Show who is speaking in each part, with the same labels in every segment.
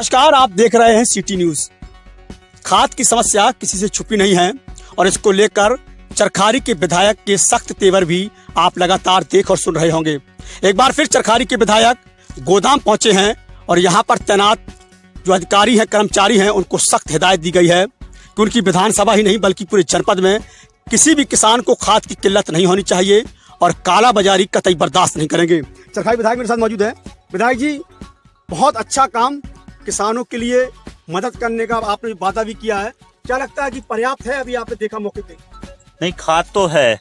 Speaker 1: नमस्कार, आप देख रहे हैं सिटी न्यूज। खाद की समस्या किसी से छुपी नहीं है और इसको लेकर चरखारी के विधायक के सख्त तेवर भी आप लगातार देख और सुन रहे होंगे। एक बार फिर चरखारी के विधायक गोदाम पहुंचे हैं और यहां पर तैनात जो अधिकारी हैं, कर्मचारी हैं, उनको सख्त हिदायत दी गई है कि उनकी विधानसभा ही नहीं बल्कि पूरे जनपद में किसी भी किसान को खाद की किल्लत नहीं होनी चाहिए और काला बाजारी कतई बर्दाश्त नहीं करेंगे। चरखारी विधायक मेरे साथ मौजूद है। विधायक जी, बहुत अच्छा काम किसानों के लिए मदद करने का आपने वादा भी किया है, क्या लगता है कि पर्याप्त है? अभी आपने देखा मौके पे।
Speaker 2: नहीं, खाद तो है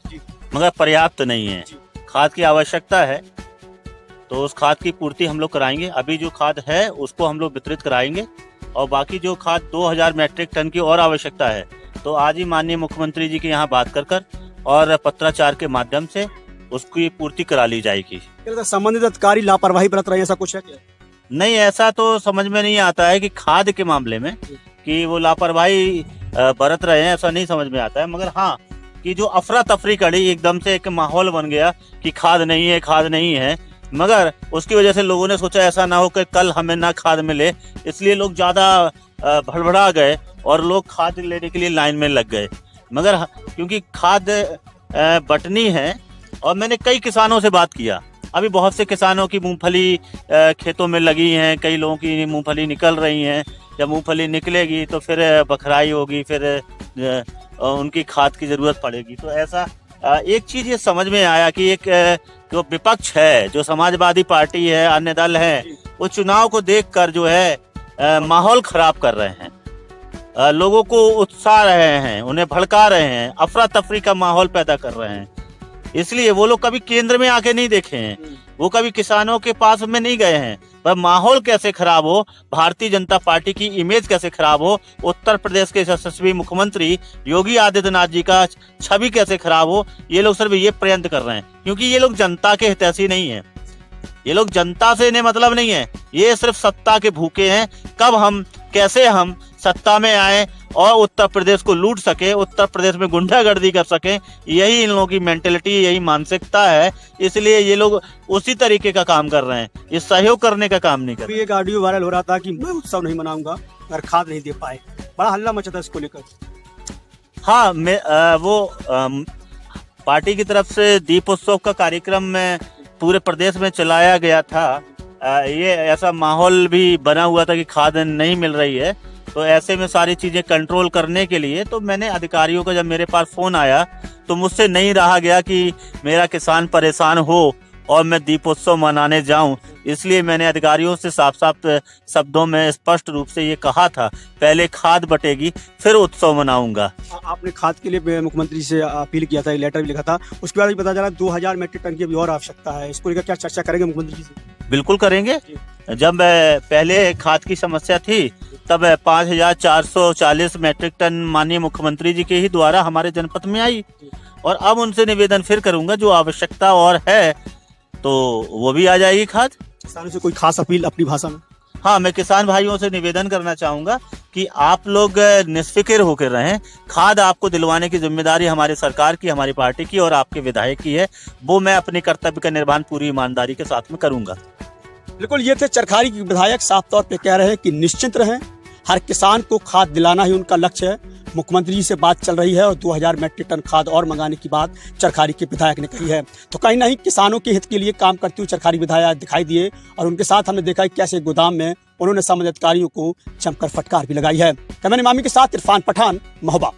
Speaker 2: मगर पर्याप्त नहीं है। खाद की आवश्यकता है तो उस खाद की पूर्ति हम लोग कराएंगे। अभी जो खाद है उसको हम लोग वितरित कराएंगे और बाकी जो खाद 2000 मैट्रिक टन की और आवश्यकता है तो आज ही माननीय मुख्यमंत्री जी के यहाँ बात कर और पत्राचार के माध्यम से उसकी पूर्ति करा ली जाएगी।
Speaker 1: संबंधित अधिकारी लापरवाही बरत रहे हैं, ऐसा कुछ है क्या?
Speaker 2: नहीं, ऐसा तो समझ में नहीं आता है कि खाद के मामले में कि वो लापरवाही बरत रहे हैं, ऐसा नहीं समझ में आता है। मगर हाँ, कि जो अफरा तफरी कड़ी एकदम से एक माहौल बन गया कि खाद नहीं है, मगर उसकी वजह से लोगों ने सोचा ऐसा ना हो कि कल हमें ना खाद मिले, इसलिए लोग ज्यादा भड़बड़ा गए और लोग खाद लेने के लिए लाइन में लग गए। मगर क्योंकि खाद बटनी है और मैंने कई किसानों से बात किया, अभी बहुत से किसानों की मूंगफली खेतों में लगी हैं, कई लोगों की मूंगफली निकल रही हैं। जब मूंगफली निकलेगी तो फिर बखराई होगी, फिर उनकी खाद की जरूरत पड़ेगी। तो ऐसा एक चीज ये समझ में आया कि एक जो विपक्ष है, जो समाजवादी पार्टी है, अन्य दल है, वो चुनाव को देखकर जो है माहौल खराब कर रहे हैं, लोगों को उत्साह रहे हैं, उन्हें भड़का रहे हैं, अफरा तफरी का माहौल पैदा कर रहे हैं। इसलिए वो लोग कभी केंद्र में आके नहीं देखे हैं, वो कभी किसानों के पास में नहीं गए हैं। पर माहौल कैसे खराब हो, भारतीय जनता पार्टी की इमेज कैसे खराब हो, उत्तर प्रदेश के यशस्वी मुख्यमंत्री योगी आदित्यनाथ जी का छवि कैसे खराब हो, ये लोग सिर्फ ये प्रयत्न कर रहे हैं। क्योंकि ये लोग जनता के हितैषी नहीं है, ये लोग जनता से इन्हें मतलब नहीं है, ये सिर्फ सत्ता के भूखे हैं। कब हम कैसे हम सत्ता में आए और उत्तर प्रदेश को लूट सके, उत्तर प्रदेश में गुंडागर्दी कर सके, यही इन लोगों की मेंटेलिटी, यही मानसिकता है। इसलिए ये लोग उसी तरीके का काम कर रहे हैं, ये सहयोग करने का काम नहीं कर रहे।
Speaker 1: एक ऑडियो वायरल हो रहा था कि मैं उत्सव नहीं मनाऊंगा अगर खाद नहीं दे पाए, बड़ा हल्ला मचा था इसको लेकर।
Speaker 2: हाँ, पार्टी की तरफ से दीप उत्सव का कार्यक्रम में पूरे प्रदेश में चलाया गया था। ये ऐसा माहौल भी बना हुआ था कि खाद नहीं मिल रही है, तो ऐसे में सारी चीजें कंट्रोल करने के लिए तो मैंने अधिकारियों का, जब मेरे पास फोन आया तो मुझसे नहीं रहा गया कि मेरा किसान परेशान हो और मैं दीपोत्सव मनाने जाऊं। इसलिए मैंने अधिकारियों से साफ साफ शब्दों में स्पष्ट रूप से ये कहा था, पहले खाद बटेगी फिर उत्सव मनाऊंगा।
Speaker 1: आपने खाद के लिए मुख्यमंत्री से अपील किया था, लेटर भी लिखा था, उसके बाद पता चला 2000 मैट्रिक टन की अभी और आवश्यकता है। इसको लेकर क्या चर्चा करेंगे मुख्यमंत्री जी से?
Speaker 2: बिल्कुल करेंगे। जब पहले खाद की समस्या थी तब 5440 मैट्रिक टन माननीय मुख्यमंत्री जी के ही द्वारा हमारे जनपद में आई और अब उनसे निवेदन फिर करूंगा, जो आवश्यकता और है तो वो भी आ जाएगी खाद।
Speaker 1: किसानों से कोई खास अपील अपनी भाषा में?
Speaker 2: हाँ, मैं किसान भाइयों से निवेदन करना चाहूंगा कि आप लोग निष्फिक्र होकर रहें। खाद आपको दिलवाने की जिम्मेदारी हमारी सरकार की, हमारी पार्टी की और आपके विधायक की है। वो मैं अपने कर्तव्य का निर्वहन पूरी ईमानदारी के साथ में करूंगा।
Speaker 1: बिल्कुल, ये थे चरखारी के विधायक, साफ तौर पे कह रहे हैं कि निश्चिंत रहें, हर किसान को खाद दिलाना ही उनका लक्ष्य है। मुख्यमंत्री जी से बात चल रही है और 2000 मैट्रिक टन खाद और मंगाने की बात चरखारी के विधायक ने कही है। तो कहीं ना कहीं किसानों के हित के लिए काम करते हुए चरखारी विधायक दिखाई दिए और उनके साथ हमने देखा कि कैसे गोदाम में उन्होंने संबंधित अधिकारियों को जमकर फटकार भी लगाई है। कैमरामैन मामी के साथ इरफान पठान, महोबा।